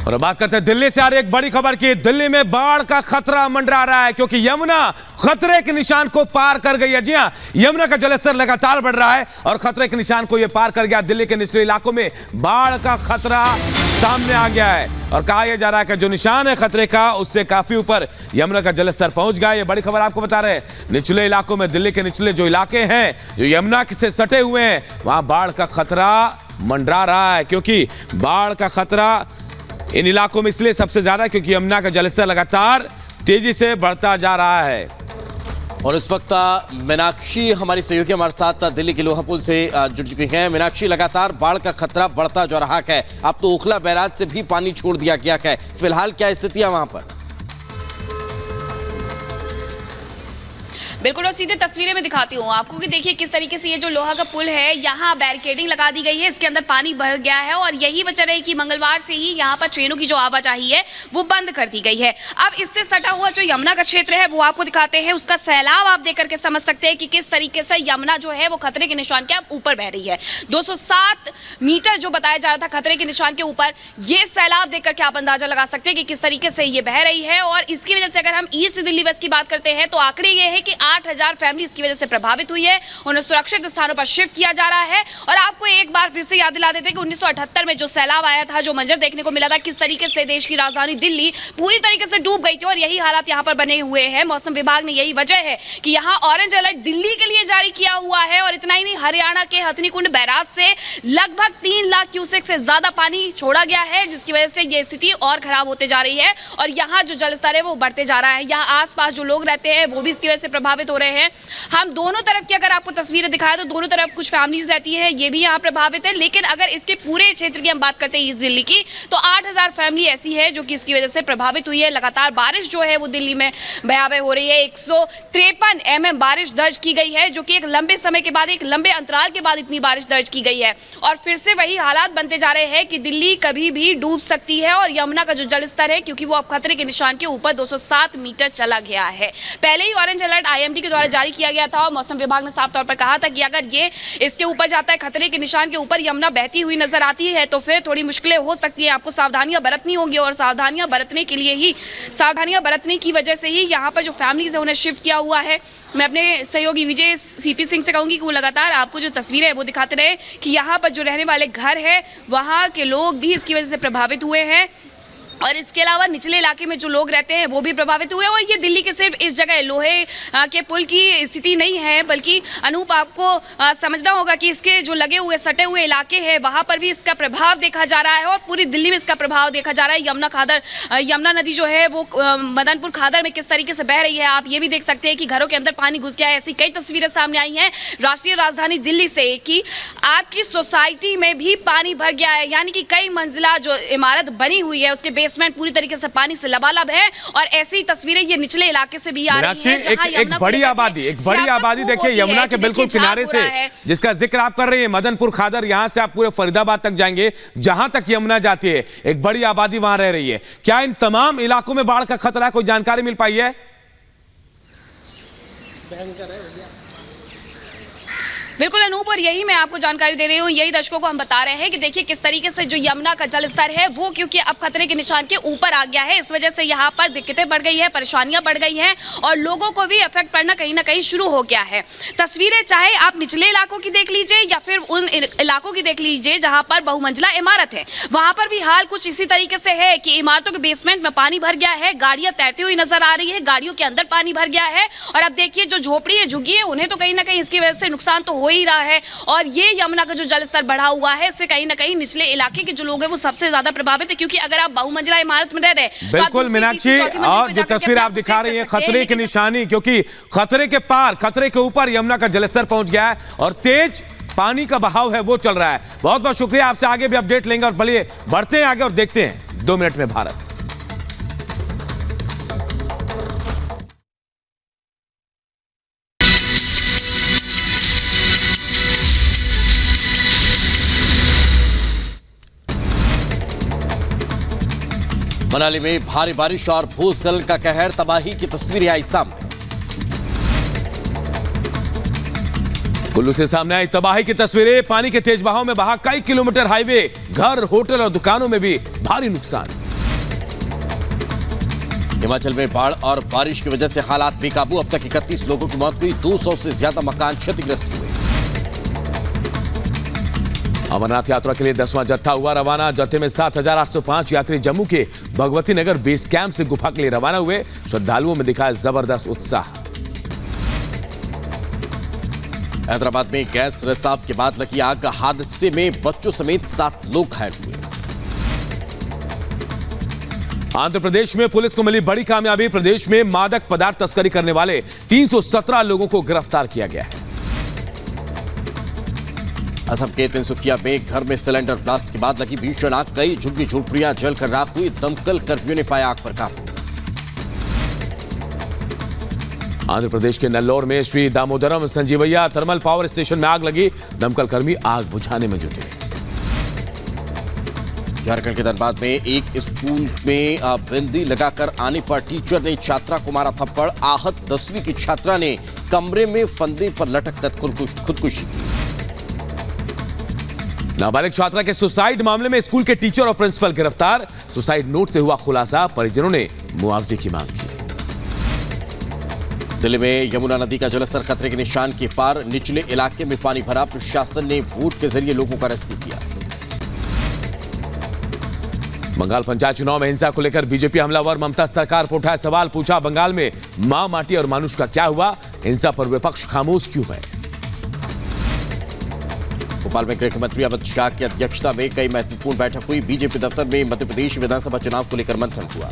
और बात करते हैं दिल्ली से आ रही एक बड़ी खबर की। दिल्ली में बाढ़ का खतरा मंडरा रहा है क्योंकि यमुना खतरे के निशान को पार कर गई है। जी हां, यमुना का जलस्तर लगातार बढ़ रहा है और खतरे के निशान को यह पार कर गया। दिल्ली के निचले इलाकों में बाढ़ का खतरा सामने आ गया है और कहा यह जा रहा है कि जो निशान है खतरे का उससे काफी ऊपर यमुना का जलस्तर पहुंच गया। ये बड़ी खबर आपको बता रहे हैं। निचले इलाकों में, दिल्ली के निचले जो इलाके हैं जो यमुना से सटे हुए हैं, वहां बाढ़ का खतरा मंडरा रहा है क्योंकि बाढ़ का खतरा इन इलाकों में इसलिए सबसे ज्यादा क्योंकि यमुना का जलस्तर लगातार तेजी से बढ़ता जा रहा है। और इस वक्त मीनाक्षी हमारी सहयोगी हमारे साथ दिल्ली के लोहा पुल से जुड़ चुकी हैं। मीनाक्षी, लगातार बाढ़ का खतरा बढ़ता जा रहा है। अब तो ओखला बैराज से भी पानी छोड़ दिया गया है। फिलहाल क्या स्थिति है वहां पर? बिल्कुल, और सीधे तस्वीरें में दिखाती हूँ आपको कि देखिए किस तरीके से ये जो लोहा का पुल है यहाँ बैरिकेडिंग लगा दी गई है। इसके अंदर पानी भर गया है और यही वजह रही कि मंगलवार से ही यहाँ पर ट्रेनों की जो आवाजाही है वो बंद कर दी गई है। अब इससे सटा हुआ जो यमुना का क्षेत्र है वो आपको दिखाते हैं। उसका सैलाब आप देख करके समझ सकते हैं कि किस तरीके से यमुना जो है वो खतरे के निशान के अब ऊपर बह रही है। 207 मीटर जो बताया जा रहा था खतरे के निशान के ऊपर, ये सैलाब देख करके आप अंदाजा लगा सकते हैं कि किस तरीके से ये बह रही है। और इसकी वजह से अगर हम ईस्ट दिल्ली वेस्ट की बात करते हैं तो आंकड़े ये है कि 8,000 फैमिली इसकी वजह से प्रभावित हुई है। उन्हें सुरक्षित स्थानों पर शिफ्ट किया जा रहा है। और आपको एक बार फिर से याद दिला देते हैं कि 1978 में जो सैलाब आया था, जो मंजर देखने को मिला था, किस तरीके से देश की राजधानी दिल्ली पूरी तरीके से डूब गई थी और यही हालात यहां पर बने हुए हैं। मौसम विभाग ने यही वजह है कि यहां ऑरेंज अलर्ट दिल्ली के लिए जारी किया हुआ है। और इतना ही नहीं, हरियाणा के हथनीकुंड बैराज से लगभग 3 लाख क्यूसेक से ज्यादा पानी छोड़ा गया है, जिसकी वजह से यह स्थिति और खराब होते जा रही है और यहाँ जो जलस्तर है वो बढ़ते जा रहा है। यहाँ आसपास जो लोग रहते हैं वो भी इसकी वजह से प्रभावित हो रहे हैं। हम दोनों तरफ की अगर आपको तस्वीरें दिखाएं तो दोनों तरफ कुछ फैमिलीज रहती है, ये भी यहाँ प्रभावित है। लेकिन अगर इसके पूरे क्षेत्र की हम बात करते हैं ईस्ट दिल्ली की, तो 8,000 फैमिली ऐसी है जो कि इसकी वजह से प्रभावित हुई है। लगातार बारिश जो है वो दिल्ली में भयावह हो रही है। 153 mm बारिश दर्ज की गई है, जो कि एक लंबे समय के बाद, एक लंबे अंतराल के बाद इतनी बारिश दर्ज की गई है। और फिर से वही हालात बनते जा रहे हैं कि दिल्ली कभी भी डूब सकती है और यमुना का जो जलस्तर है, क्योंकि वो अब खतरे के निशान के ऊपर 207 मीटर चला गया है। पहले ही ऑरेंज अलर्ट IMD के द्वारा जारी किया गया था और मौसम विभाग ने साफ तौर पर कहा था कि अगर ये इसके ऊपर जाता है, खतरे के निशान के ऊपर यमुना बहती हुई नजर आती है, तो फिर थोड़ी मुश्किलें हो सकती है। आपको सावधानियां बरतनी होंगी और सावधानियां बरतने के लिए ही, सावधानियां बरतने की वजह से ही यहाँ पर जो फैमिलीज है उन्हें शिफ्ट किया हुआ है। मैं अपने सहयोगी विजय CP सिंह से कहूंगी कि वो लगातार आपको जो तस्वीरें है वो दिखाते रहे कि यहाँ पर जो रहने वाले घर है वहाँ के लोग भी इसकी वजह से प्रभावित हुए हैं और इसके अलावा निचले इलाके में जो लोग रहते हैं वो भी प्रभावित हुए। और ये दिल्ली के सिर्फ इस जगह लोहे के पुल की स्थिति नहीं है, बल्कि अनूप आपको समझना होगा कि इसके जो लगे हुए सटे हुए इलाके हैं वहां पर भी इसका प्रभाव देखा जा रहा है और पूरी दिल्ली में इसका प्रभाव देखा जा रहा है। यमुना नदी जो है वो मदनपुर खादर में किस तरीके से बह रही है, आप ये भी देख सकते हैं कि घरों के अंदर पानी घुस गया है। ऐसी कई तस्वीरें सामने आई हैं राष्ट्रीय राजधानी दिल्ली से कि आपकी सोसाइटी में भी पानी भर गया है, यानी कि कई मंजिला जो इमारत बनी हुई है उसके बेसमेंट पूरी तरीके से पानी से लबालब है। और ऐसी तस्वीरें ये निचले इलाके से भी आ रही हैं जहां एक बड़ी आबादी देखिए यमुना के बिल्कुल किनारे से, जिसका जिक्र आप कर रहे हैं, मदनपुर खादर, यहां से आप पूरे फरीदाबाद तक जाएंगे, जहां तक यमुना जाती है एक बड़ी आबादी वहां रह रही है। क्या इन तमाम इलाकों में बाढ़ का खतरा है? कोई जानकारी मिल पाई है? बिल्कुल अनूप, और यही मैं आपको जानकारी दे रही हूँ, यही दर्शकों को हम बता रहे हैं कि देखिए किस तरीके से जो यमुना का जलस्तर है वो क्योंकि अब खतरे के निशान के ऊपर आ गया है, इस वजह से यहाँ पर दिक्कतें बढ़ गई है, परेशानियां बढ़ गई हैं और लोगों को भी इफेक्ट पड़ना कहीं ना कहीं शुरू हो गया है। तस्वीरें चाहे आप निचले इलाकों की देख लीजिए या फिर उन इलाकों की देख लीजिए जहाँ पर बहुमंजिला इमारत है, वहां पर भी हाल कुछ इसी तरीके से है कि इमारतों के बेसमेंट में पानी भर गया है, गाड़ियां तैरती हुई नजर आ रही है, गाड़ियों के अंदर पानी भर गया है। और अब देखिए जो झोपड़ी है, झुग्गी है, उन्हें तो कहीं ना कहीं इसकी वजह से नुकसान तो हो ही रहा है। और ये यमुना का जो जलस्तर बढ़ा हुआ है, इससे कहीं ना कहीं निचले इलाके के जो लोग हैं वो सबसे ज्यादा प्रभावित है, क्योंकि अगर आप बहुमंजिला इमारत में रह रहे हैं। बिल्कुल मीनाक्षी, और जो तस्वीर आप दिखा रही हैं खतरे की निशानी, क्योंकि खतरे के पार, खतरे के ऊपर यमुना का जलस्तर पहुंच गया है और तेज पानी का बहाव है वो चल रहा है। बहुत बहुत शुक्रिया, आपसे आगे भी अपडेट लेंगे और बढ़िए बढ़ते हैं आगे और देखते हैं 2 मिनट में भारत। मनाली में भारी बारिश और भूस्खलन का कहर, तबाही की तस्वीरें आई सामने। कुल्लू से सामने आई तबाही की तस्वीरें। पानी के तेज बहाव में बहा कई किलोमीटर हाईवे, घर, होटल और दुकानों में भी भारी नुकसान। हिमाचल में बाढ़ और बारिश की वजह से हालात बेकाबू। अब तक 31 लोगों की मौत हुई, 200 से ज्यादा मकान क्षतिग्रस्त हुए। अमरनाथ यात्रा के लिए 10वां जत्था हुआ रवाना। जत्थे में 7,805 यात्री जम्मू के भगवती नगर बेस कैंप से गुफा के लिए रवाना हुए। श्रद्धालुओं में दिखा जबरदस्त उत्साह। हैदराबाद में गैस रिसाव के बाद लगी आग। हादसे में बच्चों समेत 7 लोग घायल हुए। आंध्र प्रदेश में पुलिस को मिली बड़ी कामयाबी। प्रदेश में मादक पदार्थ तस्करी करने वाले 317 लोगों को गिरफ्तार किया गया है। असम के तिनसुकिया में घर में सिलेंडर ब्लास्ट के बाद लगी भीषण आग। कई झुग्गी झोपड़ियां जलकर राख हुई। दमकल कर्मियों ने पाया आग पर काबू। आंध्र प्रदेश के नेल्लोर में Shri Damodaram Sanjeevaiah thermal power station में आग लगी। दमकल कर्मी आग बुझाने में जुटे। झारखंड के धनबाद में एक स्कूल में बिंदी लगाकर आने पर टीचर ने छात्रा को मारा थप्पड़। आहत 10वीं की छात्रा ने कमरे में फंदे पर लटककर खुदकुशी की। नाबालिग छात्रा के सुसाइड मामले में स्कूल के टीचर और प्रिंसिपल गिरफ्तार। सुसाइड नोट से हुआ खुलासा। परिजनों ने मुआवजे की मांग की। दिल्ली में यमुना नदी का जलस्तर खतरे के निशान के पार। निचले इलाके में पानी भरा। प्रशासन ने बोट के जरिए लोगों का रेस्क्यू किया। बंगाल पंचायत चुनाव में हिंसा को लेकर बीजेपी हमलावर ममता सरकार पर उठाया सवाल। पूछा, बंगाल में मां, माटी और मानुष का क्या हुआ? हिंसा पर विपक्ष खामोश क्यों है? भोपाल में गृह मंत्री अमित शाह की अध्यक्षता में कई महत्वपूर्ण बैठक हुई। बीजेपी दफ्तर में मध्य प्रदेश विधानसभा चुनाव को लेकर मंथन हुआ।